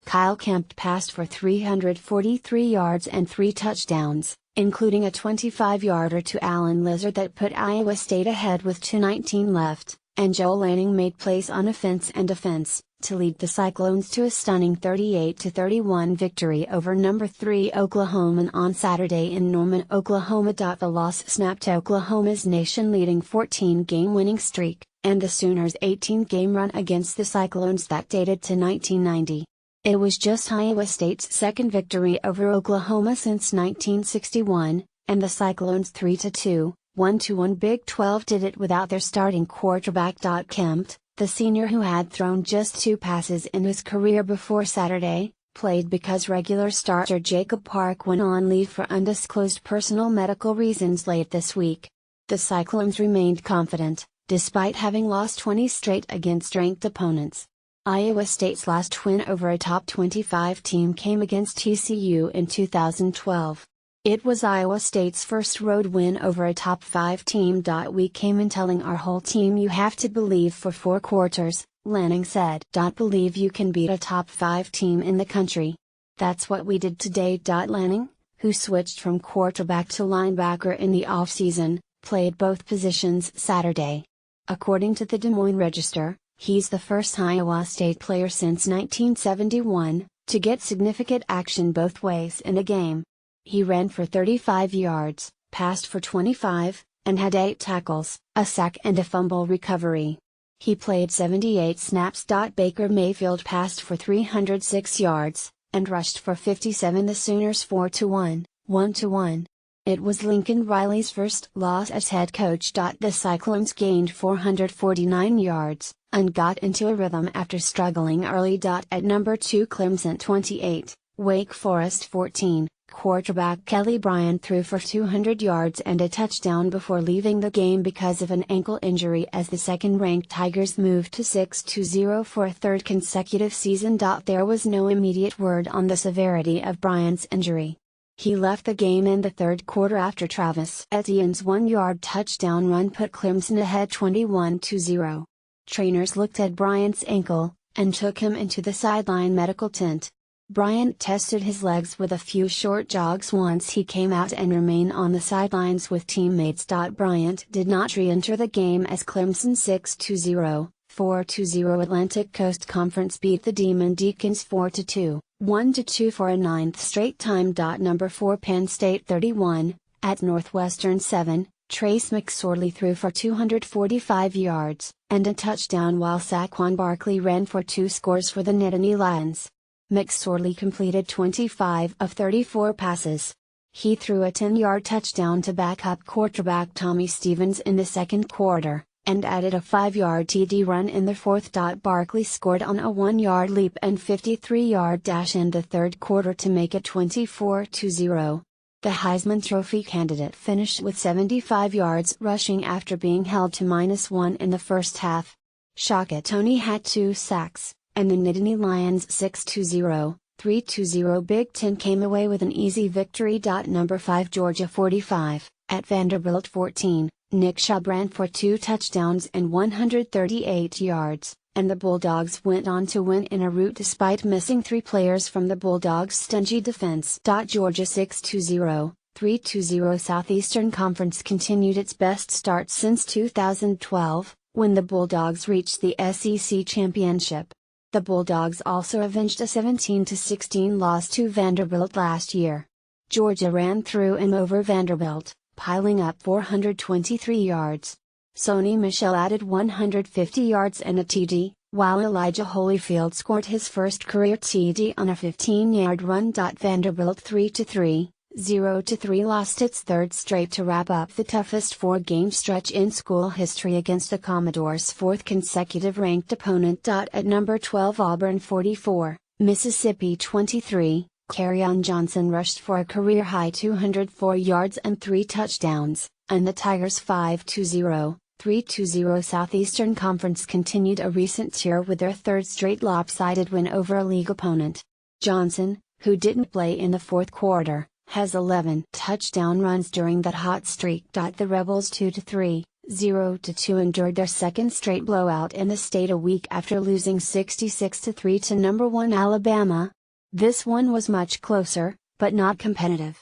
Kyle Kempt passed for 343 yards and 3 touchdowns, including a 25-yarder to Allen Lizard that put Iowa State ahead with 2:19 left, and Joel Lanning made plays on offense and defense, to lead the Cyclones to a stunning 38-31 victory over number 3 Oklahoma on Saturday in Norman, Oklahoma. The loss snapped Oklahoma's nation-leading 14-game winning streak, and the Sooners' 18-game run against the Cyclones that dated to 1990. It was just Iowa State's second victory over Oklahoma since 1961, and the Cyclones' 3-2, 1-1 Big 12 did it without their starting quarterback. Kempt, the senior who had thrown just 2 passes in his career before Saturday, played because regular starter Jacob Park went on leave for undisclosed personal medical reasons late this week. The Cyclones remained confident, despite having lost 20 straight against ranked opponents. Iowa State's last win over a top 25 team came against TCU in 2012. It was Iowa State's first road win over a top 5 team. We came in telling our whole team you have to believe for 4 quarters, Lanning said. Believe you can beat a top 5 team in the country. That's what we did today. Lanning, who switched from quarterback to linebacker in the offseason, played both positions Saturday. According to the Des Moines Register, he's the first Iowa State player since 1971 to get significant action both ways in a game. He ran for 35 yards, passed for 25, and had 8 tackles, a sack and a fumble recovery. He played 78 snaps. Baker Mayfield passed for 306 yards, and rushed for 57. The Sooners 4-1, 1-1. It was Lincoln Riley's first loss as head coach. The Cyclones gained 449 yards, and got into a rhythm after struggling early. At number 2 Clemson 28, Wake Forest 14, quarterback QB Bryant threw for 200 yards and a touchdown before leaving the game because of an ankle injury as the second-ranked Tigers moved to 6-0 for a third consecutive season. There was no immediate word on the severity of Bryant's injury. He left the game in the third quarter after Travis Etienne's 1-yard touchdown run put Clemson ahead 21-0. Trainers looked at Bryant's ankle, and took him into the sideline medical tent. Bryant tested his legs with a few short jogs once he came out and remained on the sidelines with teammates. Bryant did not re-enter the game as Clemson 6-0, 4-0 Atlantic Coast Conference beat the Demon Deacons 4-2, 1-2 for a 9th straight time. Number 4 Penn State 31, at Northwestern 7, Trace McSorley threw for 245 yards, and a touchdown while Saquon Barkley ran for 2 scores for the Nittany Lions. McSorley completed 25 of 34 passes. He threw a 10-yard touchdown to backup quarterback Tommy Stevens in the second quarter, and added a 5-yard TD run in the fourth. Barkley scored on a 1-yard leap and 53-yard dash in the third quarter to make it 24-0. The Heisman Trophy candidate finished with 75 yards rushing after being held to -1 in the first half. Shaka Toney had 2 sacks, and the Nittany Lions 6-0, 3-0 Big Ten came away with an easy victory. Number 5 Georgia 45, at Vanderbilt 14, Nick Chubb ran for 2 touchdowns and 138 yards, and the Bulldogs went on to win in a rout despite missing 3 players from the Bulldogs' stingy defense. Georgia 6-0, 3-0 Southeastern Conference continued its best start since 2012, when the Bulldogs reached the SEC championship. The Bulldogs also avenged a 17-16 loss to Vanderbilt last year. Georgia ran through and over Vanderbilt, piling up 423 yards. Sony Michel added 150 yards and a TD, while Elijah Holyfield scored his first career TD on a 15-yard run. Vanderbilt 3-3, 0-3 lost its third straight to wrap up the toughest 4-game stretch in school history against the Commodores' 4th consecutive ranked opponent. At number 12 Auburn 44, Mississippi 23, Kerryon Johnson rushed for a career-high 204 yards and 3 touchdowns, and the Tigers 5-0, 3-0 Southeastern Conference continued a recent tier with their third straight lopsided win over a league opponent. Johnson, who didn't play in the fourth quarter, has 11 touchdown runs during that hot streak. The Rebels 2-3, 0-2 endured their second straight blowout in the state a week after losing 66-3 to number 1 Alabama, This one was much closer, but not competitive.